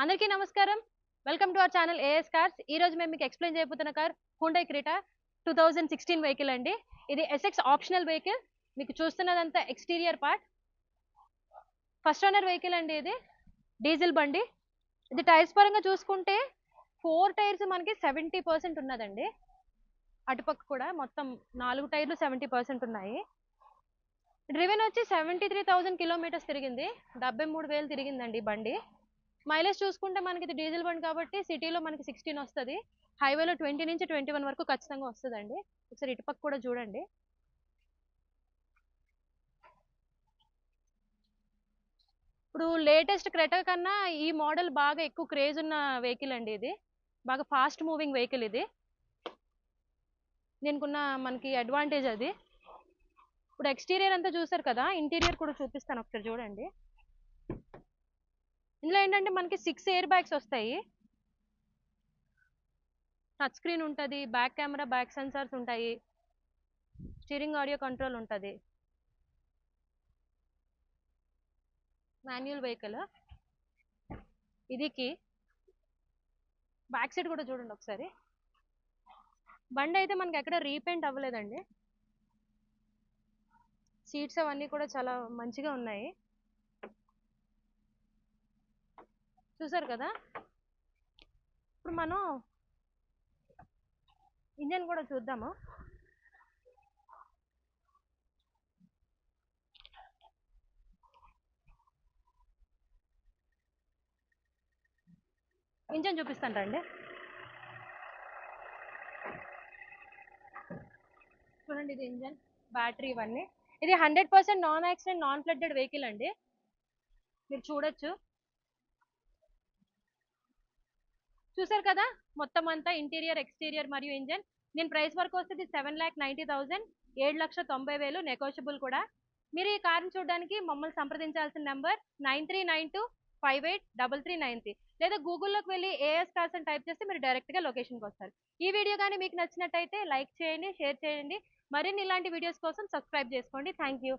అందరికీ నమస్కారం. Welcome to our channel AS cars. ఈ రోజు మేము మీకు ఎక్స్ప్లెయిన్ చేయబోతున్న కార్ హ్యుండై క్రెటా 2016 వెహికల్ అండి. ఇది ఎస్ఎక్స్ ఆప్షనల్ వెహికల్. మీకు చూస్తున్నదంతా exterior part. First owner vehicle అండి. ఇది డీజిల్ బండి. ఇది టైర్స్ పరంగా చూసుకుంటే 4 టైర్స్ మనకి 70% ఉన్నదండి. అటుపక్క కూడా మొత్తం 4 టైర్లు 70% ఉన్నాయి. డ్రివెన్ వచ్చి 73,000 కిలోమీటర్స్ తిరిగింది. 73,000 తిరిగిందండి బండి. మైలేజ్ చూసుకుంటే మనకి ఇది డీజిల్ బండి కాబట్టి సిటీలో మనకి 16 వస్తుంది. హైవేలో 20 నుంచి 21 వరకు ఖచ్చితంగా వస్తుందండి. ఒకసారి ఇటుపక్క కూడా చూడండి. ఇప్పుడు లేటెస్ట్ క్రెటా కన్నా ఈ మోడల్ బాగా ఎక్కువ క్రేజ్ ఉన్న వెహికల్ అండి. ఇది బాగా ఫాస్ట్ మూవింగ్ వెహికల్. ఇది దీనికున్న మనకి అడ్వాంటేజ్ అది. ఇప్పుడు ఎక్స్టీరియర్ అంతా చూసారు కదా, ఇంటీరియర్ కూడా చూపిస్తాను, ఒకసారి చూడండి. ఇందులో ఏంటంటే మనకి 6 ఎయిర్ బ్యాగ్స్ వస్తాయి. టచ్ స్క్రీన్ ఉంటుంది, బ్యాక్ కెమెరా, బ్యాక్ సెన్సార్స్ ఉంటాయి, స్టీరింగ్ ఆడియో కంట్రోల్ ఉంటుంది. Manual vehicle. ఇది బ్యాక్ సైడ్ కూడా చూడండి ఒకసారి. బండి అయితే మనకి ఎక్కడ రీపెయింట్ అవ్వలేదండి. సీట్స్ అవన్నీ కూడా చాలా మంచిగా ఉన్నాయి. చూసారు కదా. ఇప్పుడు మనం ఇంజన్ కూడా చూద్దాము. ఇంజన్ చూపిస్తాను రండి. చూడండి, ఇది ఇంజన్, బ్యాటరీ, ఇవన్నీ. ఇది 100% non accident non flooded vehicle అండి. మీరు చూడొచ్చు. చూసారు కదా, మొత్తం అంతా ఇంటీరియర్, ఎక్స్టీరియర్ మరియు ఇంజన్. దీని ప్రైస్ వరకు వస్తుంది 7,90,000, 7,90,000 నెగోషియబుల్ కూడా. మీరు ఈ కార్ని చూడడానికి మమ్మల్ని సంప్రదించాల్సిన నెంబర్ 9392583393, లేదా గూగుల్లోకి వెళ్ళి ఏఎస్ కార్స్ అని టైప్ చేస్తే మీరు డైరెక్ట్గా లొకేషన్కి వస్తారు. ఈ వీడియో కానీ మీకు నచ్చినట్టయితే లైక్ చేయండి, షేర్ చేయండి. మరిన్ని ఇలాంటి వీడియోస్ కోసం సబ్స్క్రైబ్ చేసుకోండి. Thank you.